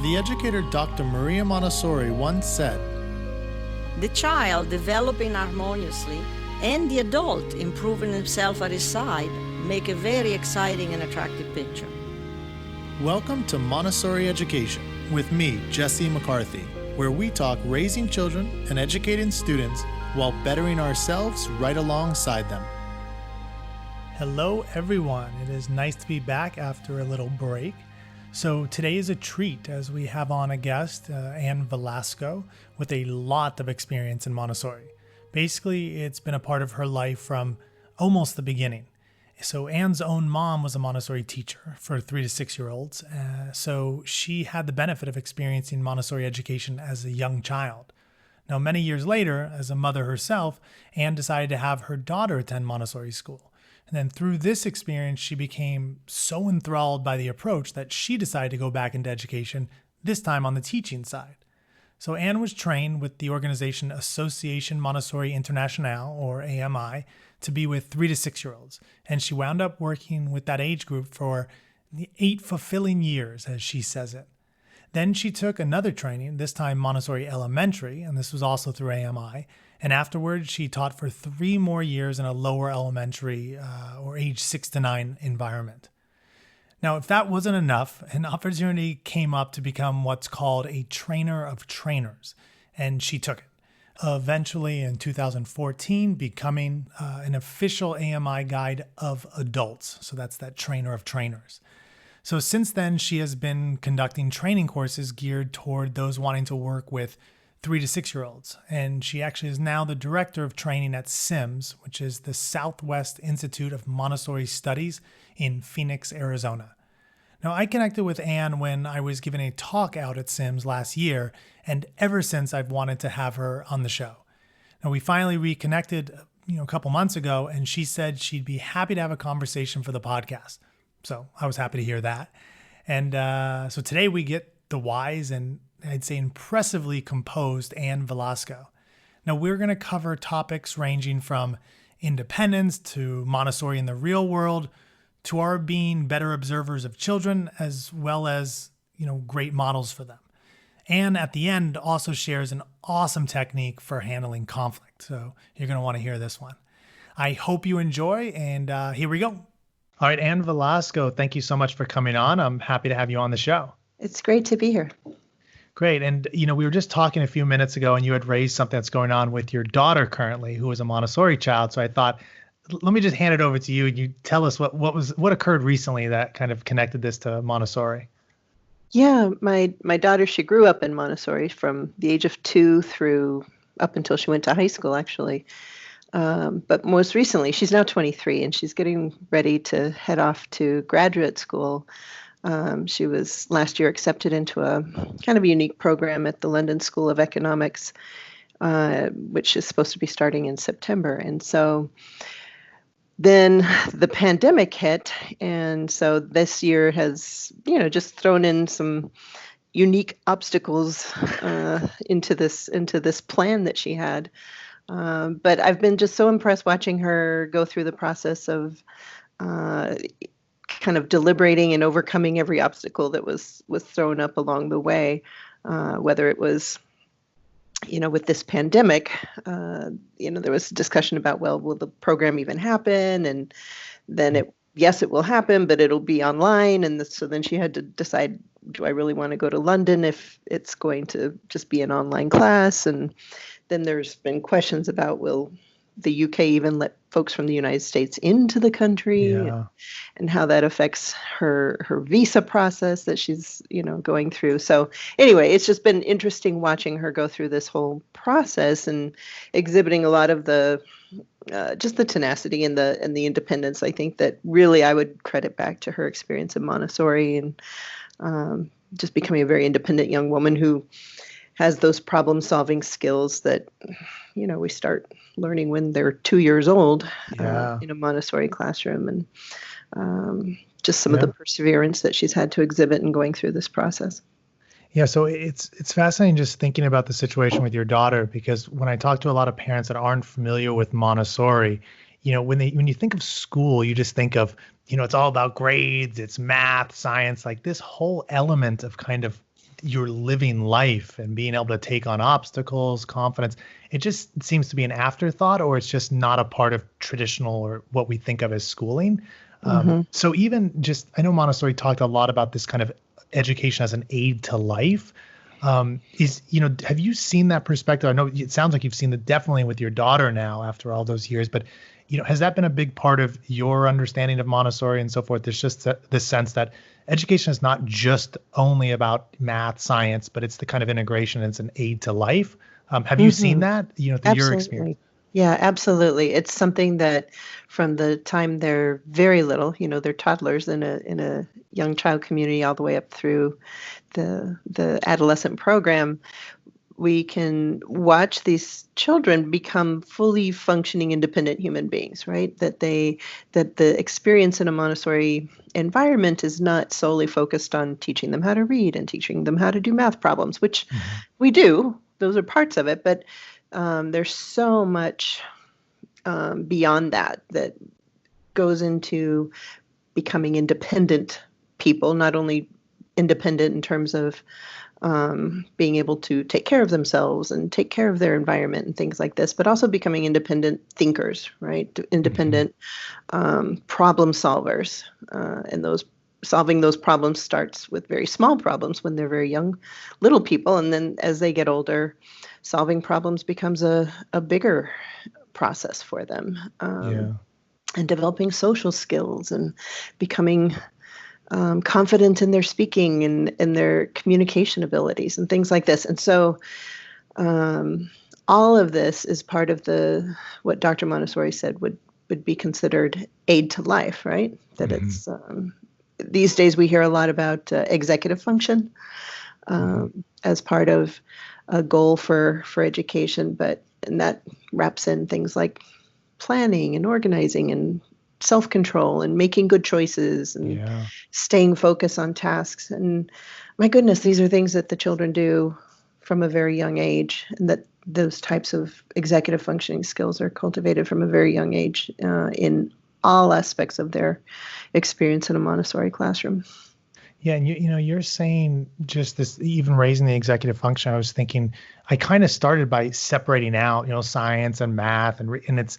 The educator Dr. Maria Montessori once said, "The child developing harmoniously and the adult improving himself at his side make a very exciting and attractive picture." Welcome to Montessori Education with me, Jesse McCarthy, where we talk raising children and educating students while bettering ourselves right alongside them. Hello, everyone. It is nice to be back after a little break. So today is a treat as we have on a guest, Ann Velasco, with a lot of experience in Montessori. Basically, it's been a part of her life from almost the beginning. So Ann's own mom was a Montessori teacher for 3 to 6 year olds. So she had the benefit of experiencing Montessori education as a young child. Now, many years later, as a mother herself, Ann decided to have her daughter attend Montessori school. And then through this experience, she became so enthralled by the approach that she decided to go back into education, this time on the teaching side. So Ann was trained with the organization Association Montessori Internationale, or AMI, to be with 3 to 6 year olds. And she wound up working with that age group for 8 fulfilling years, as she says it. Then she took another training, this time Montessori Elementary, and this was also through AMI. And afterwards, she taught for 3 more years in a lower elementary or age 6 to 9 environment. Now, if that wasn't enough, an opportunity came up to become what's called a trainer of trainers, and she took it. Eventually, in 2014, becoming an official AMI guide of adults. So that's that trainer of trainers. So since then, she has been conducting training courses geared toward those wanting to work with 3 to 6 year olds. And she actually is now the director of training at SIMS, which is the Southwest Institute of Montessori Studies in Phoenix, Arizona. Now, I connected with Ann when I was giving a talk out at SIMS last year, and ever since I've wanted to have her on the show. Now, we finally reconnected, a couple months ago, and she said she'd be happy to have a conversation for the podcast. So I was happy to hear that. And so today we get the wise and I'd say impressively composed Ann Velasco. Now, we're going to cover topics ranging from independence to Montessori in the real world to our being better observers of children, as well as, great models for them. Ann, at the end, also shares an awesome technique for handling conflict. So you're going to want to hear this one. I hope you enjoy, and here we go. All right, Ann Velasco, thank you so much for coming on. I'm happy to have you on the show. It's great to be here. Great. And, we were just talking a few minutes ago and you had raised something that's going on with your daughter currently, who is a Montessori child. So I thought, let me just hand it over to you and you tell us what occurred recently that kind of connected this to Montessori. Yeah, my daughter, she grew up in Montessori from the age of 2 through up until she went to high school, actually. But most recently, she's now 23 and she's getting ready to head off to graduate school. She was last year accepted into a kind of a unique program at the London School of Economics, which is supposed to be starting in September. And so then the pandemic hit. And so this year has, just thrown in some unique obstacles into this plan that she had. But I've been just so impressed watching her go through the process of kind of deliberating and overcoming every obstacle that was thrown up along the way, whether it was, with this pandemic, there was discussion about, well, will the program even happen? And then yes, it will happen, but it'll be online. And so then she had to decide, do I really want to go to London if it's going to just be an online class? And then there's been questions about, will the UK even let folks from the United States into the country, and how that affects her visa process that she's, going through. So anyway, it's just been interesting watching her go through this whole process and exhibiting a lot of the just the tenacity and the independence. I think that really I would credit back to her experience in Montessori and just becoming a very independent young woman who has those problem-solving skills that, we start learning when they're 2 years old in a Montessori classroom, and just some of the perseverance that she's had to exhibit in going through this process. Yeah, so it's fascinating just thinking about the situation with your daughter, because when I talk to a lot of parents that aren't familiar with Montessori, when you think of school, you just think of, it's all about grades, it's math, science, like this whole element of kind of you're living life and being able to take on obstacles, confidence. It just seems to be an afterthought, or it's just not a part of traditional or what we think of as schooling. So even just, I know Montessori talked a lot about this kind of education as an aid to life. Have you seen that perspective? I know it sounds like you've seen it definitely with your daughter now after all those years, but has that been a big part of your understanding of Montessori and so forth? There's just this sense that education is not just only about math, science, but it's the kind of integration. It's an aid to life. Have you seen that, through your experience? Absolutely. Yeah, absolutely. It's something that from the time they're very little, they're toddlers in a young child community all the way up through the adolescent program, we can watch these children become fully functioning independent human beings, right? That the experience in a Montessori environment is not solely focused on teaching them how to read and teaching them how to do math problems, which we do. Those are parts of it, but there's so much beyond that goes into becoming independent people, not only independent in terms of being able to take care of themselves and take care of their environment and things like this, but also becoming independent thinkers, right? Independent problem solvers. And solving those problems starts with very small problems when they're very young, little people. And then as they get older, solving problems becomes a bigger process for them. And developing social skills and becoming confident in their speaking and their communication abilities and things like this. And so all of this is part of what Dr. Montessori said would be considered aid to life, right? That it's these days we hear a lot about executive function as part of a goal for education, and that wraps in things like planning and organizing and self-control and making good choices and staying focused on tasks. And my goodness, these are things that the children do from a very young age, and that those types of executive functioning skills are cultivated from a very young age in all aspects of their experience in a Montessori classroom. Yeah, and you're saying just this, even raising the executive function. I was thinking, I kind of started by separating out, science and math, and it's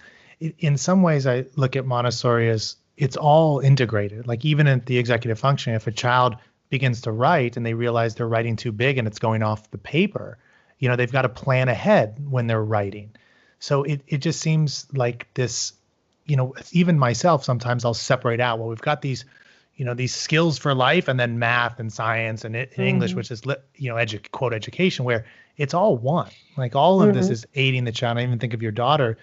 in some ways I look at Montessori as it's all integrated. Like even in the executive function, if a child begins to write and they realize they're writing too big and it's going off the paper, they've got to plan ahead when they're writing. So it just seems like this, even myself, sometimes I'll separate out, well, we've got these skills for life, and then math and science and English, which is, quote, education, where it's all one. Like all of this is aiding the child. I even think of your daughter,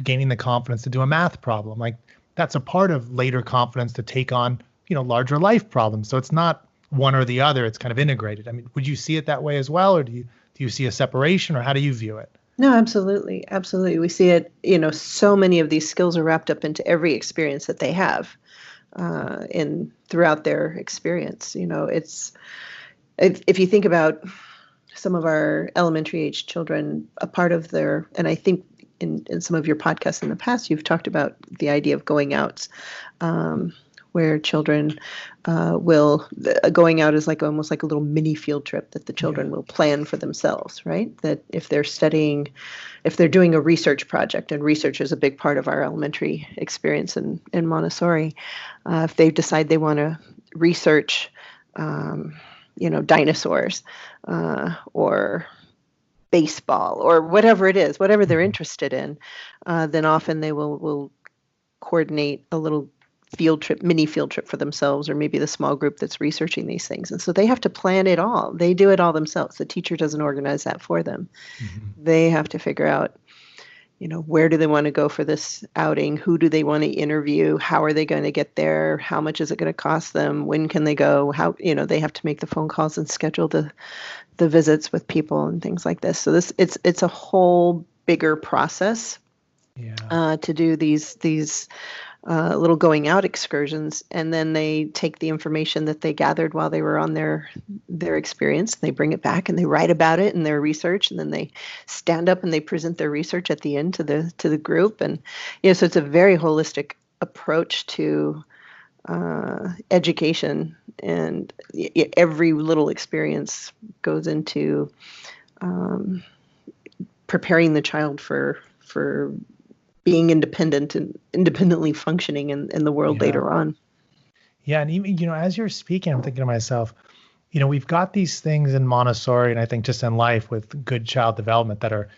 gaining the confidence to do a math problem. Like that's a part of later confidence to take on, larger life problems. So it's not one or the other. It's kind of integrated. I mean, would you see it that way as well? Or do you see a separation, or how do you view it? No, absolutely. Absolutely. We see it, so many of these skills are wrapped up into every experience that they have throughout their experience. It's, if you think about some of our elementary age children, a part of and I think in some of your podcasts in the past, you've talked about the idea of going outs, where children going out is like almost like a little mini field trip that the children will plan for themselves, right? That if they're doing a research project, and research is a big part of our elementary experience in Montessori, if they decide they want to research, dinosaurs or baseball or whatever it is, whatever they're interested in, then often they will coordinate a little mini field trip for themselves, or maybe the small group that's researching these things. And so they have to plan it all. They do it all themselves. The teacher doesn't organize that for them. They have to figure out, where do they want to go for this outing? Who do they want to interview? How are they going to get there? How much is it going to cost them? When can they go? How, they have to make the phone calls and schedule the visits with people and things like this. So it's a whole bigger process to do these little going out excursions, and then they take the information that they gathered while they were on their experience, and they bring it back and they write about it in their research, and then they stand up and they present their research at the end to the group. And so it's a very holistic approach to education, and every little experience goes into preparing the child for being independent and independently functioning in the world Yeah. later on. Yeah. And even, as you're speaking, I'm thinking to myself, we've got these things in Montessori, and I think just in life with good child development that are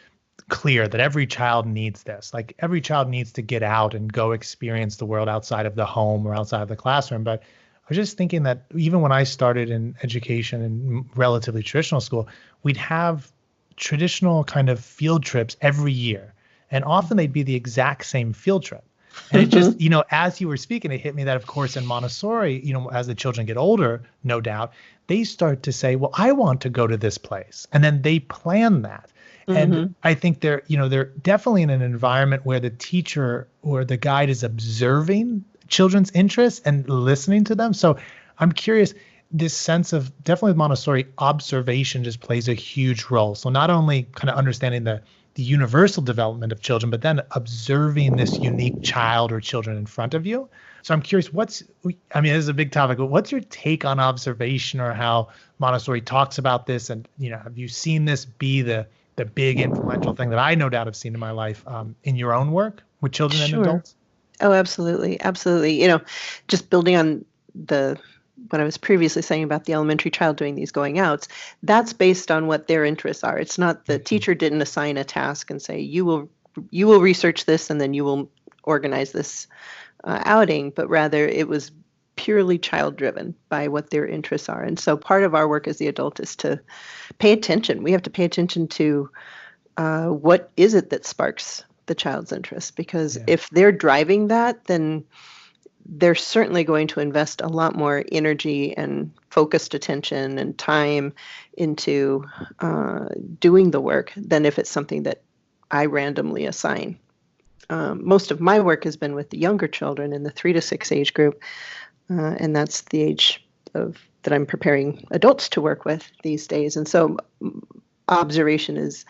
clear that every child needs this. Like every child needs to get out and go experience the world outside of the home or outside of the classroom. But I was just thinking that even when I started in education in relatively traditional school, we'd have traditional kind of field trips every year. And often they'd be the exact same field trip. And it just, as you were speaking, it hit me that, of course, in Montessori, as the children get older, no doubt, they start to say, well, I want to go to this place. And then they plan that. And I think they're definitely in an environment where the teacher or the guide is observing children's interests and listening to them. So I'm curious, this sense of definitely with Montessori, observation just plays a huge role. So not only kind of understanding the universal development of children, but then observing this unique child or children in front of you. So I'm curious, this is a big topic, but what's your take on observation or how Montessori talks about this? And, have you seen this be the big influential thing that I no doubt have seen in my life in your own work with children and adults? Oh, absolutely. Absolutely. Just building on what I was previously saying about the elementary child doing these going outs, that's based on what their interests are. It's not the teacher didn't assign a task and say, you will research this and then you will organize this outing, but rather it was purely child driven by what their interests are. And so part of our work as the adult is to pay attention. We have to pay attention to what is it that sparks the child's interest, because if they're driving that, then they're certainly going to invest a lot more energy and focused attention and time into doing the work than if it's something that I randomly assign. Most of my work has been with the younger children in the 3 to 6 age group, and that's the age that I'm preparing adults to work with these days. And so observation is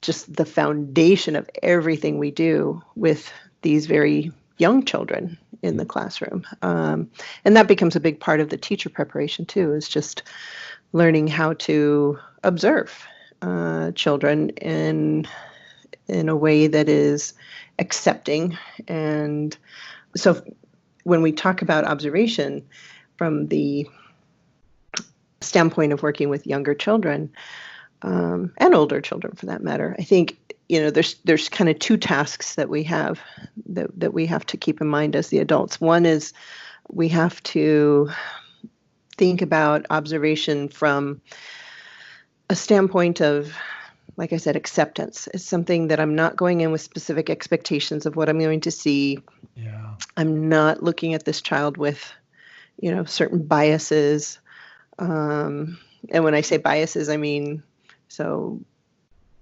just the foundation of everything we do with these very young children in the classroom. And that becomes a big part of the teacher preparation too, is just learning how to observe children in a way that is accepting. And so when we talk about observation from the standpoint of working with younger children, and older children for that matter, I think there's kind of two tasks that we have that we have to keep in mind as the adults. One is we have to think about observation from a standpoint of, like I said, acceptance. It's something that I'm not going in with specific expectations of what I'm going to see. Yeah. I'm not looking at this child with, certain biases. And when I say biases, I mean, so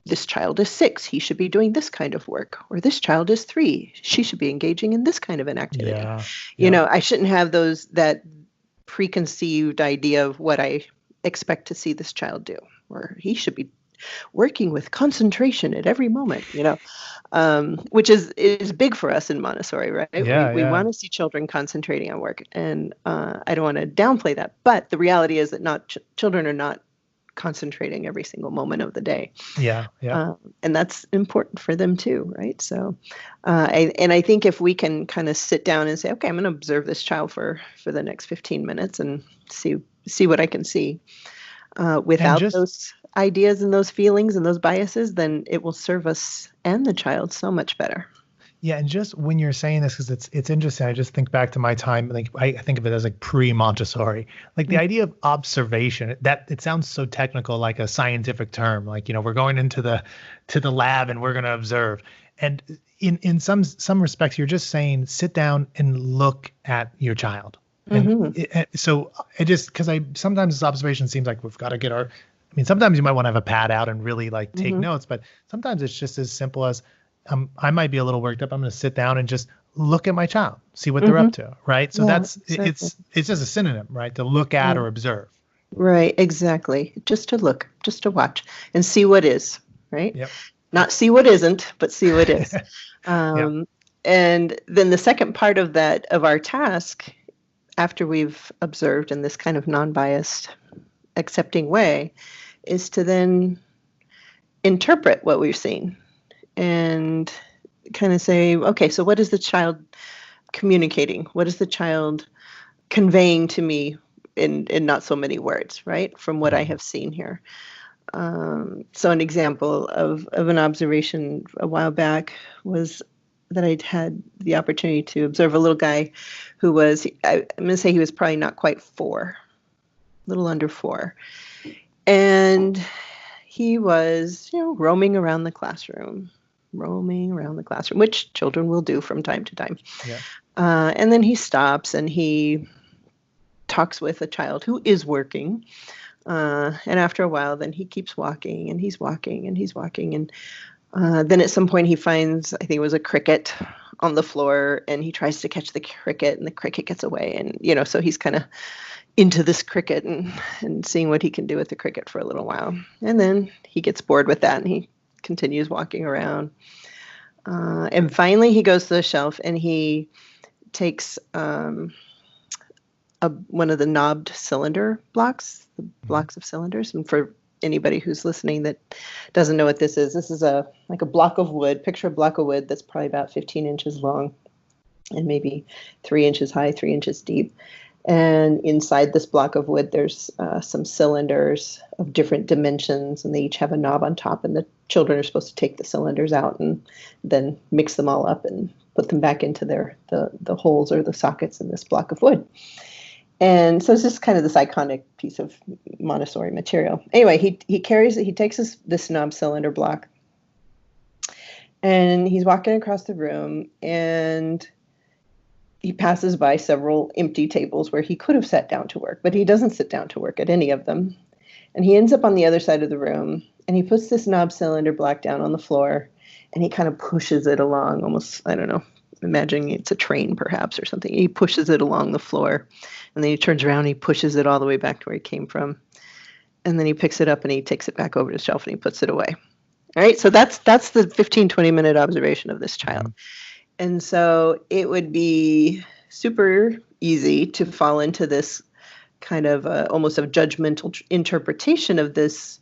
this child is 6, he should be doing this kind of work, or this child is 3, she should be engaging in this kind of an activity. I shouldn't have that preconceived idea of what I expect to see this child do, or he should be working with concentration at every moment, which is big for us in Montessori, right? We want to see children concentrating on work, and I don't want to downplay that, but the reality is that children are not concentrating every single moment of the day. And that's important for them too, right? So I think if we can kind of sit down and say, okay, I'm going to observe this child for the next 15 minutes and see what I can see without those ideas and those feelings and those biases, then it will serve us and the child so much better. Yeah, and just when you're saying this, because it's interesting, I just think back to my time. Like I think of it as like pre-Montessori, like the idea of observation. That it sounds so technical, like a scientific term. Like we're going into the lab and we're going to observe. And in some respects, you're just saying sit down and look at your child. And so it just because sometimes this observation seems like we've got to get our. I mean, sometimes you might want to have a pad out and really like take notes, but sometimes it's just as simple as. I might be a little worked up. I'm going to sit down and just look at my child, see what they're up to, right? So exactly. It's just a synonym, right? To look at or observe. Right, exactly. Just to look, just to watch and see what is, right? Yep. Not see what isn't, but see what is. And then the second part of our task, after we've observed in this kind of non-biased, accepting way, is to then interpret what we've seen and kind of say, okay, so what is the child communicating? What is the child conveying to me in not so many words, right? From what I have seen here. So an example of an observation a while back was that I'd had the opportunity to observe a little guy who was, I'm going to say he was probably not quite 4, a little under 4. And he was, roaming around the classroom, which children will do from time to time. Yeah. And then he stops and he talks with a child who is working. And after a while, then he keeps walking and he's walking and he's walking. And then at some point he finds, I think it was a cricket on the floor, and he tries to catch the cricket and the cricket gets away. And, so he's kind of into this cricket and seeing what he can do with the cricket for a little while. And then he gets bored with that and he continues walking around. And finally he goes to the shelf and he takes one of the knobbed cylinder blocks, the blocks of cylinders. And for anybody who's listening that doesn't know what this is like a block of wood. Picture a block of wood that's probably about 15 inches long and maybe 3 inches high, 3 inches deep. And inside this block of wood, there's some cylinders of different dimensions, and they each have a knob on top. And the children are supposed to take the cylinders out and then mix them all up and put them back into the holes or the sockets in this block of wood. And so it's just kind of this iconic piece of Montessori material. Anyway, he takes this knob cylinder block, and he's walking across the room, and he passes by several empty tables where he could have sat down to work, but he doesn't sit down to work at any of them. And he ends up on the other side of the room, and he puts this knob cylinder block down on the floor, and he kind of pushes it along, almost, I don't know, imagining it's a train perhaps or something. He pushes it along the floor, and then he turns around and he pushes it all the way back to where he came from. And then he picks it up and he takes it back over to the shelf and he puts it away. All right, so that's the 15-20 minute observation of this child. And so it would be super easy to fall into this kind of almost a judgmental interpretation of this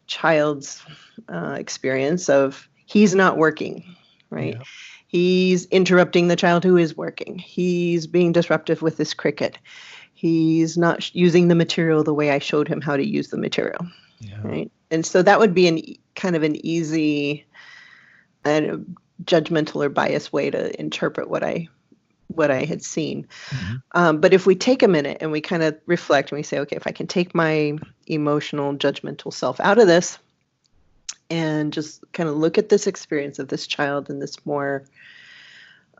child's experience of he's not working, right? Yeah. He's interrupting the child who is working. He's being disruptive with this cricket. He's not using the material the way I showed him how to use the material, right? And so that would be kind of an easy judgmental or biased way to interpret what I had seen. But if we take a minute and we kind of reflect and we say, okay, if I can take my emotional, judgmental self out of this and just kind of look at this experience of this child in this more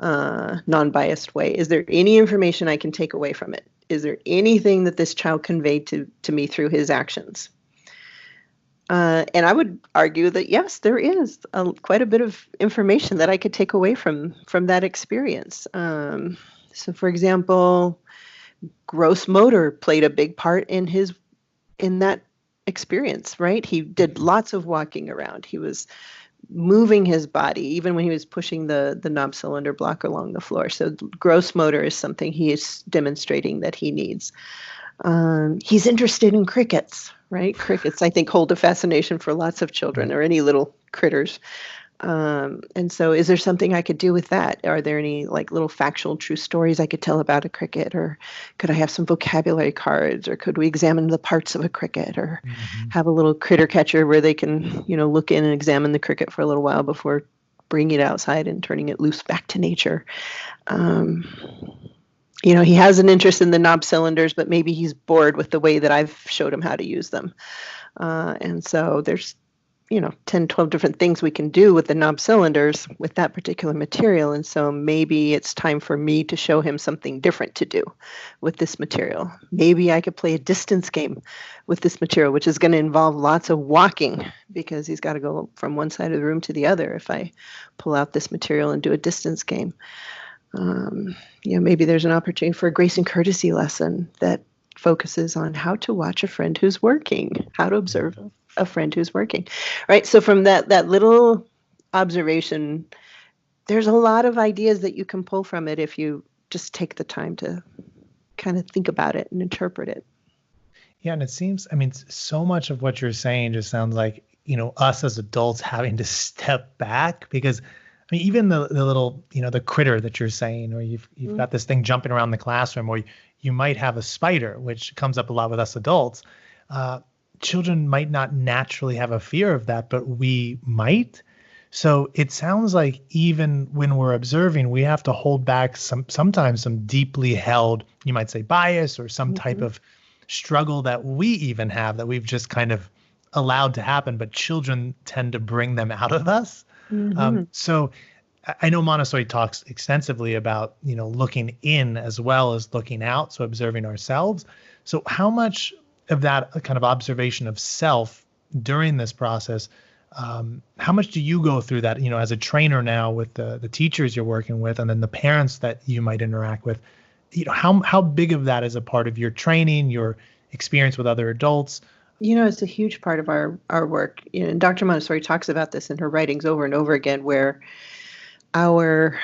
non-biased way, is there any information I can take away from it? Is there anything that this child conveyed to me through his actions? And I would argue that, yes, there is quite a bit of information that I could take away from that experience. So, for example, gross motor played a big part in that experience, right? He did lots of walking around. He was moving his body, even when he was pushing the knob cylinder block along the floor. So gross motor is something he is demonstrating that he needs. He's interested in crickets, right? Crickets, I think, hold a fascination for lots of children or any little critters. And so is there something I could do with that? Are there any like little factual true stories I could tell about a cricket? Or could I have some vocabulary cards? Or could we examine the parts of a cricket? Or have a little critter catcher where they can, look in and examine the cricket for a little while before bringing it outside and turning it loose back to nature? He has an interest in the knob cylinders, but maybe he's bored with the way that I've showed him how to use them. And so there's, 10, 12 different things we can do with the knob cylinders with that particular material. And so maybe it's time for me to show him something different to do with this material. Maybe I could play a distance game with this material, which is going to involve lots of walking because he's got to go from one side of the room to the other if I pull out this material and do a distance game. Maybe there's an opportunity for a grace and courtesy lesson that focuses on how to watch a friend who's working, how to observe a friend who's working, right? So from that little observation, there's a lot of ideas that you can pull from it if you just take the time to kind of think about it and interpret it. Yeah, and it seems, I mean, so much of what you're saying just sounds like, us as adults having to step back because, I mean, even the little, the critter that you're saying, or you've got this thing jumping around the classroom, or you might have a spider, which comes up a lot with us adults. Children might not naturally have a fear of that, but we might. So it sounds like even when we're observing, we have to hold back sometimes some deeply held, you might say, bias or some type of struggle that we even have that we've just kind of allowed to happen, but children tend to bring them out of us. So I know Montessori talks extensively about, looking in as well as looking out, so observing ourselves. So how much of that kind of observation of self during this process, how much do you go through that, as a trainer now with the teachers you're working with and then the parents that you might interact with? How big of that is a part of your training, your experience with other adults? It's a huge part of our work. And Dr. Montessori talks about this in her writings over and over again, where our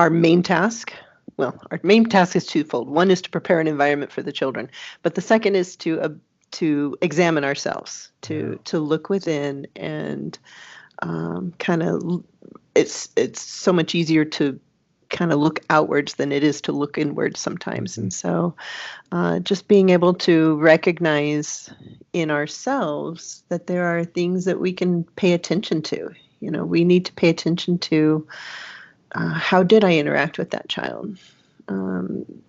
main task, our main task is twofold. One is to prepare an environment for the children, but the second is to examine ourselves, to look within, and kind of it's so much easier to kind of look outwards than it is to look inwards sometimes. And so just being able to recognize in ourselves that there are things that we can pay attention to. We need to pay attention to how did I interact with that child?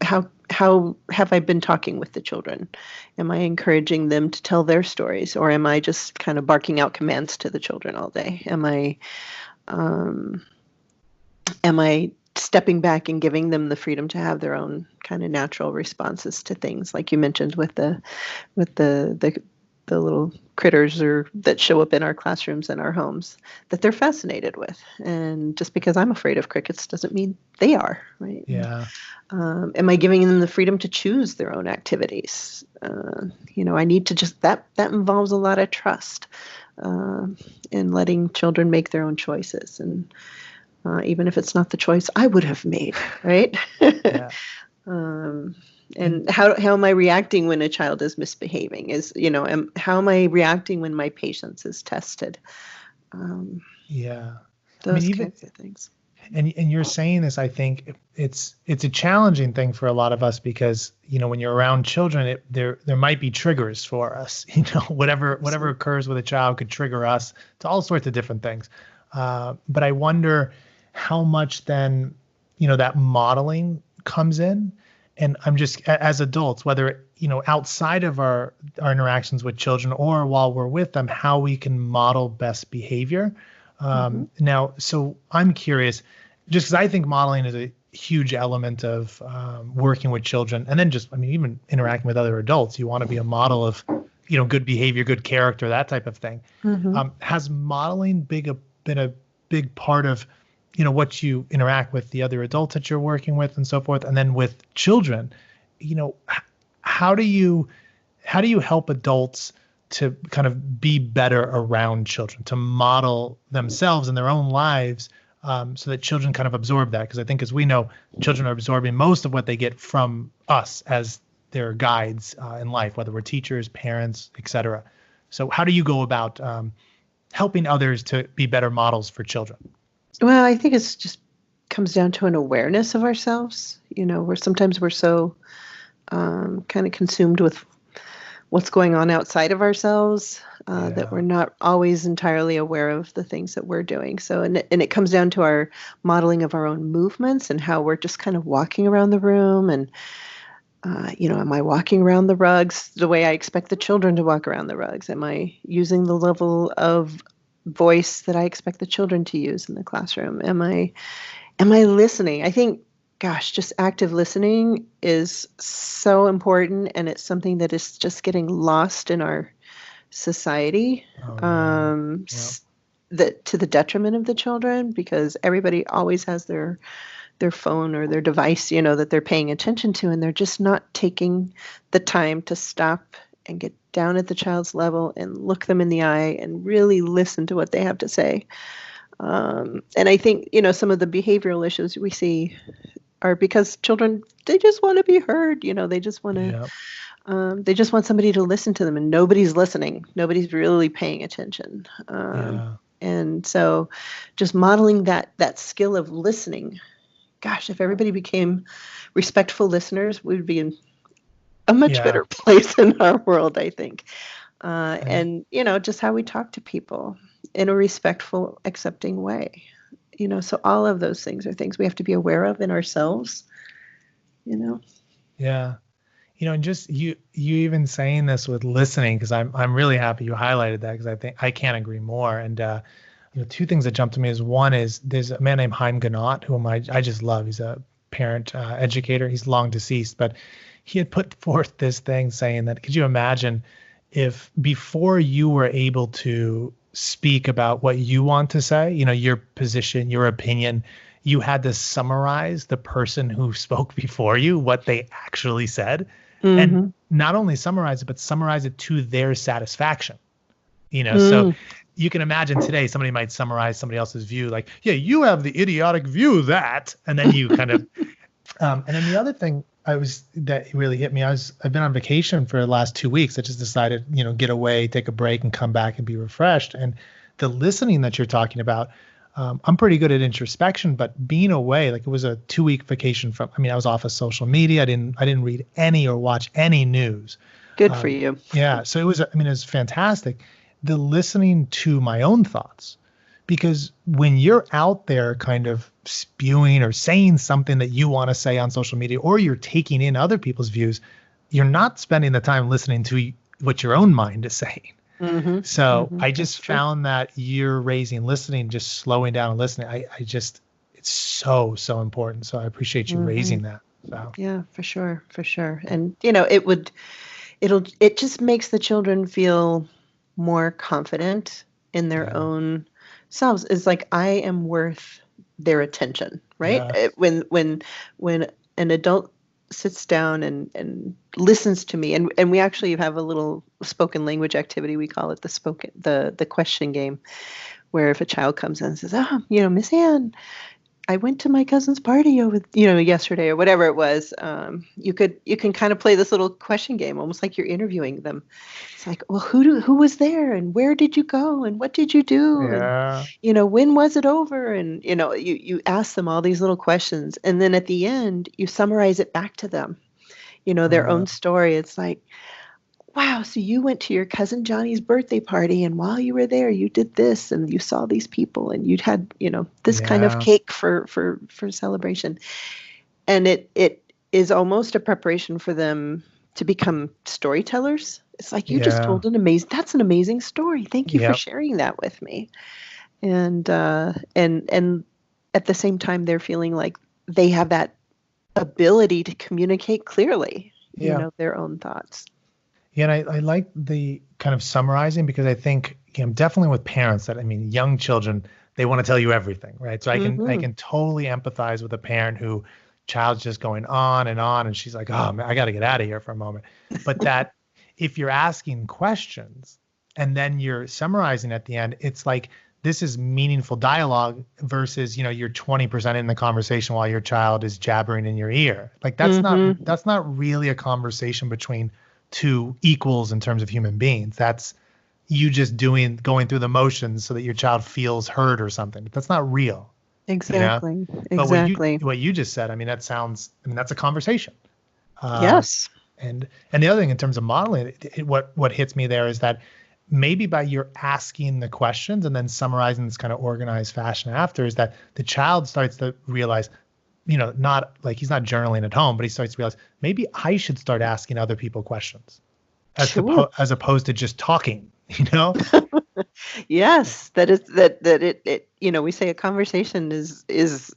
How have I been talking with the children? Am I encouraging them to tell their stories, or am I just kind of barking out commands to the children all day? Am I stepping back and giving them the freedom to have their own kind of natural responses to things, like you mentioned with the little critters that show up in our classrooms and our homes that they're fascinated with. And just because I'm afraid of crickets doesn't mean they are, right? Yeah. Am I giving them the freedom to choose their own activities? I need to just, that involves a lot of trust in letting children make their own choices. And even if it's not the choice I would have made, right? Yeah. And how am I reacting when a child is misbehaving? How am I reacting when my patience is tested? Those kinds of things. And you're saying this, I think it's a challenging thing for a lot of us because, when you're around children, there might be triggers for us. Whatever occurs with a child could trigger us to all sorts of different things. But I wonder how much then, that modeling comes in. And I'm just, as adults, whether, outside of our interactions with children or while we're with them, how we can model best behavior. Now, so I'm curious, just because I think modeling is a huge element of working with children, and then just, even interacting with other adults. You want to be a model of, good behavior, good character, that type of thing. Has modeling been a big part of, what you interact with the other adults that you're working with and so forth, and then with children? How do you help adults to kind of be better around children, to model themselves in their own lives, so that children kind of absorb that? Because I think, as we know, children are absorbing most of what they get from us as their guides in life, whether we're teachers, parents, etc. So how do you go about helping others to be better models for children? Well, I think it's just comes down to an awareness of ourselves, where sometimes we're so kind of consumed with what's going on outside of ourselves that we're not always entirely aware of the things that we're doing. So, and it comes down to our modeling of our own movements and how we're just kind of walking around the room. And, am I walking around the rugs the way I expect the children to walk around the rugs? Am I using the level of voice that I expect the children to use in the classroom? Am I listening? I think, just active listening is so important, and it's something that is just getting lost in our society, that to the detriment of the children, because everybody always has their phone or their device, that they're paying attention to, and they're just not taking the time to stop and get down at the child's level and look them in the eye and really listen to what they have to say. And I think, some of the behavioral issues we see are because children, they just want to be heard. They just want to, Yeah. they just want somebody to listen to them, and nobody's listening. Nobody's really paying attention. Yeah. And so just modeling that skill of listening. Gosh, if everybody became respectful listeners, we'd be in a much better place in our world, I think. And, just how we talk to people in a respectful, accepting way. So all of those things are things we have to be aware of in ourselves, Yeah. And just you even saying this with listening, because I'm really happy you highlighted that, because I think I can't agree more. And two things that jumped to me is, one is there's a man named Haim Ginott, whom I just love. He's a parent educator. He's long deceased, but he had put forth this thing saying that, could you imagine if before you were able to speak about what you want to say, your position, your opinion, you had to summarize the person who spoke before you, what they actually said, and not only summarize it, but summarize it to their satisfaction. So you can imagine today somebody might summarize somebody else's view, like, yeah, you have the idiotic view that, and then you kind of, and then the other thing that really hit me, I've been on vacation for the last 2 weeks. I just decided, get away, take a break, and come back and be refreshed. And the listening that you're talking about, I'm pretty good at introspection, but being away, like, it was a 2-week vacation I was off of social media. I didn't read any or watch any news. Good for you. Yeah. So it was fantastic. The listening to my own thoughts, because when you're out there kind of spewing or saying something that you want to say on social media, or you're taking in other people's views, you're not spending the time listening to what your own mind is saying. So I just found that you're raising listening, just slowing down and listening. It's so important. So I appreciate you raising that. So. Yeah, for sure. And it just makes the children feel more confident in their own selves. It's like, I am worth their attention, right? Yeah. When an adult sits down and listens to me, and we actually have a little spoken language activity. We call it the question game, where if a child comes in and says, Miss Ann, I went to my cousin's party yesterday, or whatever it was. You can kind of play this little question game, almost like you're interviewing them. It's like, well, who was there, and where did you go, and what did you do, and when was it over, and you ask them all these little questions, and then at the end you summarize it back to them, their own story. It's like, wow, so you went to your cousin Johnny's birthday party, and while you were there, you did this, and you saw these people, and you'd had, this kind of cake for celebration. And it is almost a preparation for them to become storytellers. It's like, you just told that's an amazing story. Thank you for sharing that with me. And at the same time, they're feeling like they have that ability to communicate clearly, their own thoughts. Yeah, and I like the kind of summarizing, because I think, definitely with parents young children, they want to tell you everything, right? So I can totally empathize with a parent who child's just going on, and she's like, oh man, I got to get out of here for a moment. But that if you're asking questions and then you're summarizing at the end, it's like, this is meaningful dialogue versus, you're 20% in the conversation while your child is jabbering in your ear. Like, that's not really a conversation between two equals in terms of human beings. That's you just going through the motions so that your child feels heard or something. That's not real. Exactly. But what you just said, that's a conversation. Yes. And the other thing in terms of modeling, what hits me there is that maybe by your asking the questions and then summarizing this kind of organized fashion after, is that the child starts to realize, not like he's not journaling at home, but he starts to realize, maybe I should start asking other people questions as opposed to just talking, Yes, we say a conversation is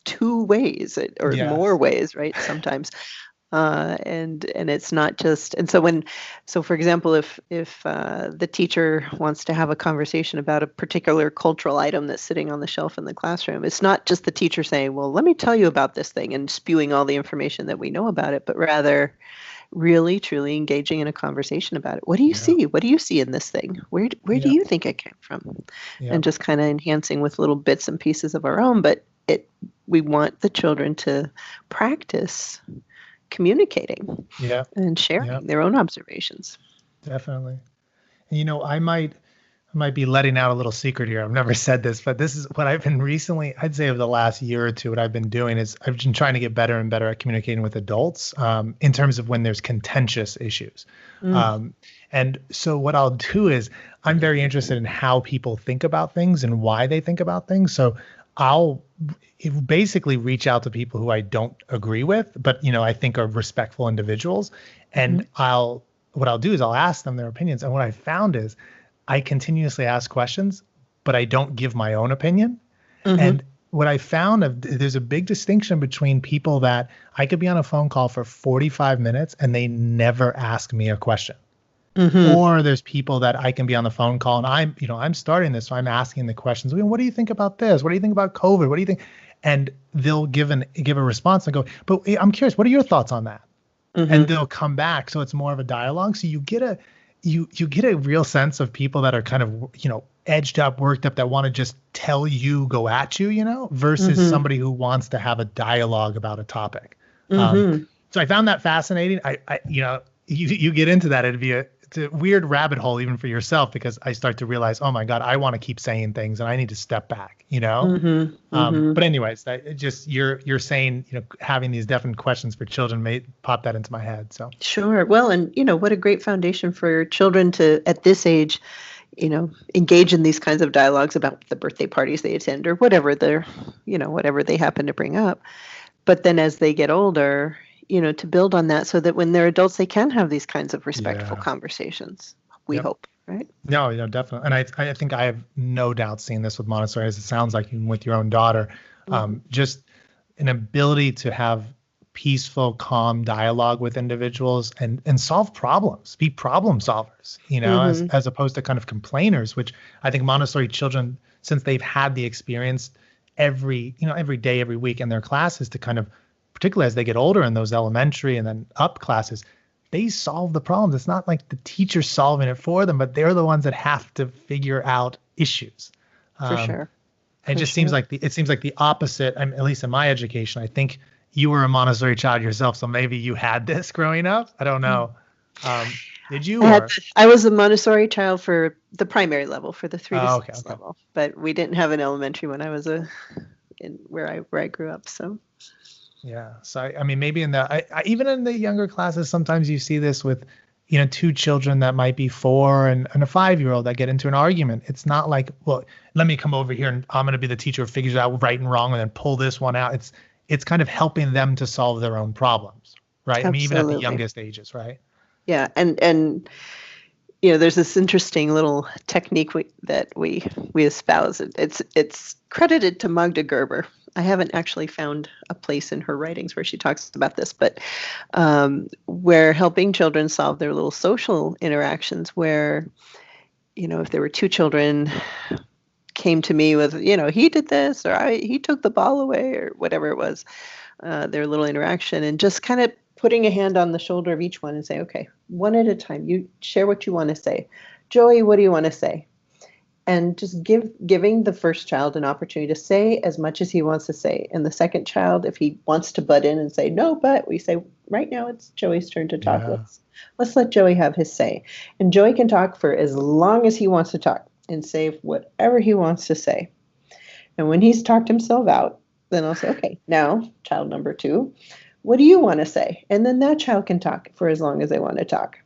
two ways or more ways, right? Sometimes. And it's not just, and so for example, if the teacher wants to have a conversation about a particular cultural item that's sitting on the shelf in the classroom, it's not just the teacher saying, well, let me tell you about this thing and spewing all the information that we know about it, but rather really truly engaging in a conversation about it. What do you see? What do you see in this thing? Where do you think it came from? Yeah. And just kind of enhancing with little bits and pieces of our own. But we want the children to practice communicating Yeah. and sharing their own observations. Definitely. And I might be letting out a little secret here. I've never said this, but this is what I've been recently, I'd say over the last year or two, what I've been doing is I've been trying to get better and better at communicating with adults in terms of when there's contentious issues. And so what I'll do is I'm very interested in how people think about things and why they think about things. So I'll basically reach out to people who I don't agree with, but I think are respectful individuals. And what I'll do is I'll ask them their opinions. And what I found is I continuously ask questions, but I don't give my own opinion. And what I found, there's a big distinction between people that I could be on a phone call for 45 minutes and they never ask me a question. Or there's people that I can be on the phone call and I'm starting this, so I'm asking the questions. What do you think about this? What do you think about COVID? What do you think? And they'll give a response and go, but I'm curious, what are your thoughts on that? And they'll come back. So it's more of a dialogue. So you get a real sense of people that are kind of, edged up, worked up, that want to just tell you, go at you, versus somebody who wants to have a dialogue about a topic. So I found that fascinating. You get into that, it's a weird rabbit hole even for yourself, because I start to realize, oh my God, I want to keep saying things and I need to step back, But anyways, you're saying, having these definite questions for children may pop that into my head. So sure. Well, and what a great foundation for children to, at this age, engage in these kinds of dialogues about the birthday parties they attend or whatever whatever they happen to bring up. But then as they get older, to build on that so that when they're adults, they can have these kinds of respectful conversations. We hope, right? No, definitely. And I think I have no doubt seen this with Montessori, as it sounds like, even with your own daughter, just an ability to have peaceful, calm dialogue with individuals and solve problems, be problem solvers, as opposed to kind of complainers, which I think Montessori children, since they've had the experience every day, every week in their classes, to kind of, particularly as they get older in those elementary and then up classes, they solve the problems. It's not like the teacher's solving it for them, but they're the ones that have to figure out issues. For sure. It just seems like the opposite. At least in my education, I think you were a Montessori child yourself, so maybe you had this growing up. I don't know. Did you? I was a Montessori child for the primary level, for the 3 to 6 level, but we didn't have an elementary when I was where I grew up. So. Yeah. So, maybe even in the younger classes, sometimes you see this with, two children that might be 4 and a 5-year-old that get into an argument. It's not like, well, let me come over here and I'm going to be the teacher who figures out right and wrong and then pull this one out. It's kind of helping them to solve their own problems, right? Absolutely. Even at the youngest ages, right? Yeah. And there's this interesting little technique that we espouse. It's credited to Magda Gerber. I haven't actually found a place in her writings where she talks about this, but where helping children solve their little social interactions, where, if there were 2 children came to me with, he did this, or he took the ball away, or whatever it was, their little interaction, and just kind of putting a hand on the shoulder of each one and say, okay, one at a time, you share what you want to say. Joey, what do you want to say? And just giving the first child an opportunity to say as much as he wants to say. And the second child, if he wants to butt in and say, no, but we say, right now it's Joey's turn to talk. Yeah. Let's let Joey have his say. And Joey can talk for as long as he wants to talk and say whatever he wants to say. And when he's talked himself out, then I'll say, okay, now child number 2, what do you want to say? And then that child can talk for as long as they want to talk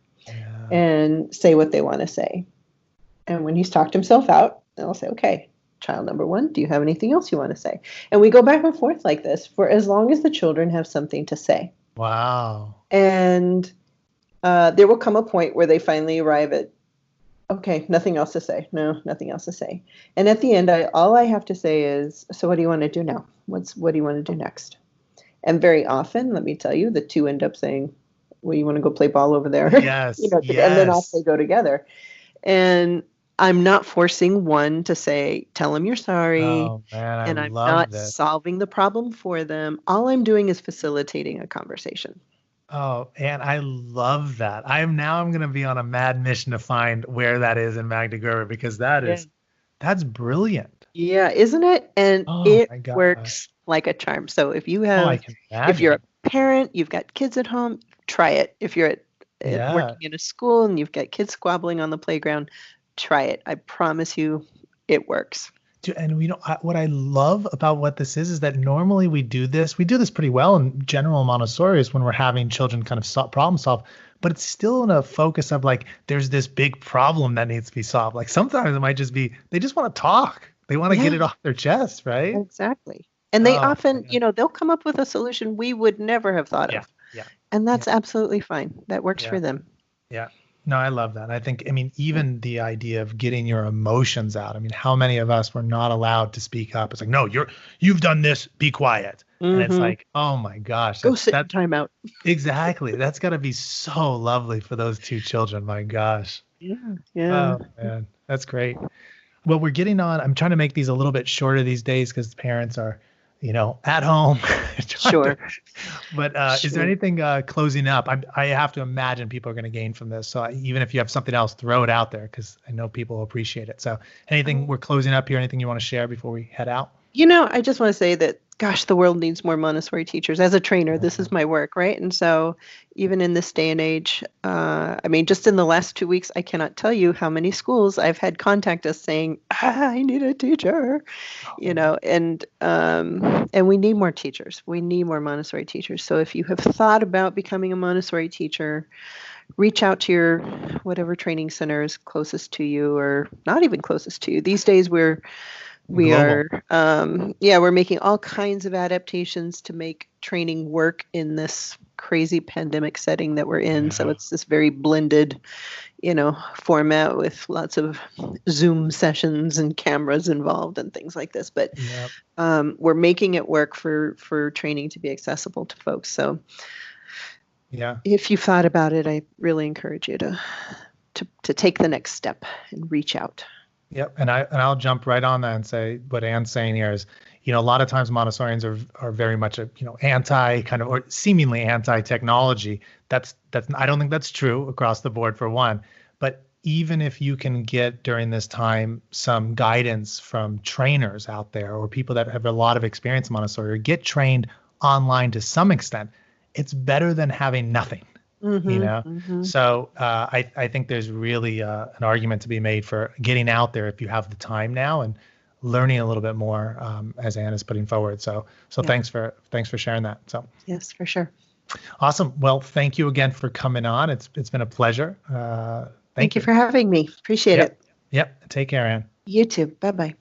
and say what they want to say. And when he's talked himself out, then I'll say, okay, child number 1, do you have anything else you want to say? And we go back and forth like this for as long as the children have something to say. Wow. And there will come a point where they finally arrive at, okay, nothing else to say. No, nothing else to say. And at the end, all I have to say is, so what do you want to do now? What do you want to do next? And very often, let me tell you, the 2 end up saying, well, you want to go play ball over there? Yes. And then off they go together. And I'm not forcing one to say, tell them you're sorry. Oh, man, and I'm not solving the problem for them. All I'm doing is facilitating a conversation. Oh, and I love that. I'm going to be on a mad mission to find where that is in Magna Gerber, because Yeah. that's brilliant. Yeah, isn't it? And Oh it my gosh. works like a charm. So Oh, I can if you're imagine. a parent, you've got kids at home, try it. If you're Yeah. working in a school and you've got kids squabbling on the playground, try it. I promise you, it works. And what I love about what this is that normally we do this pretty well in general Montessori is when we're having children kind of problem solve, but it's still in a focus of like, there's this big problem that needs to be solved. Like sometimes it might just be, they just want to talk. They want to get it Yeah, off their chest, right? exactly. And they Oh, often, man. they'll come up with a solution we would never have thought Yeah. of. Yeah. And Yeah. that's absolutely fine. That works Yeah. for them. Yeah. No, I love that. I mean, even the idea of getting your emotions out. I mean, how many of us were not allowed to speak up? It's like, no, you've done this, be quiet. And it's like, oh my gosh, Go sit in that timeout. exactly. That's got to be so lovely for those two children. My gosh. Yeah. Yeah. Oh man, that's great. Well, we're getting on. I'm trying to make these a little bit shorter these days because the parents are, at home. Sure. But is there anything closing up? I have to imagine people are going to gain from this. So even if you have something else, throw it out there because I know people appreciate it. So anything we're closing up here? Anything you want to share before we head out? I just want to say that, gosh, the world needs more Montessori teachers. As a trainer, this is my work, right? And so even in this day and age, just in the last 2 weeks, I cannot tell you how many schools I've had contact us saying, I need a teacher, and we need more teachers. We need more Montessori teachers. So if you have thought about becoming a Montessori teacher, reach out to your whatever training center is closest to you or not even closest to you. These days we Global. we're making all kinds of adaptations to make training work in this crazy pandemic setting that we're in. So it's this very blended, format with lots of Zoom sessions and cameras involved and things like this. But we're making it work for training to be accessible to folks. So if you've thought about it, I really encourage you to take the next step and reach out. Yep. And I'll jump right on that and say what Ann's saying here is, a lot of times Montessorians are very much anti kind of, or seemingly anti-technology. I don't think that's true across the board for one, but even if you can get during this time some guidance from trainers out there or people that have a lot of experience in Montessori or get trained online to some extent, it's better than having nothing. So I think there's really an argument to be made for getting out there if you have the time now and learning a little bit more as Ann is putting forward. So thanks for sharing that. So yes, for sure. Awesome. Well, thank you again for coming on. It's been a pleasure. Thank you for having me. Appreciate it. Yep. Take care, Ann. You too. Bye-bye.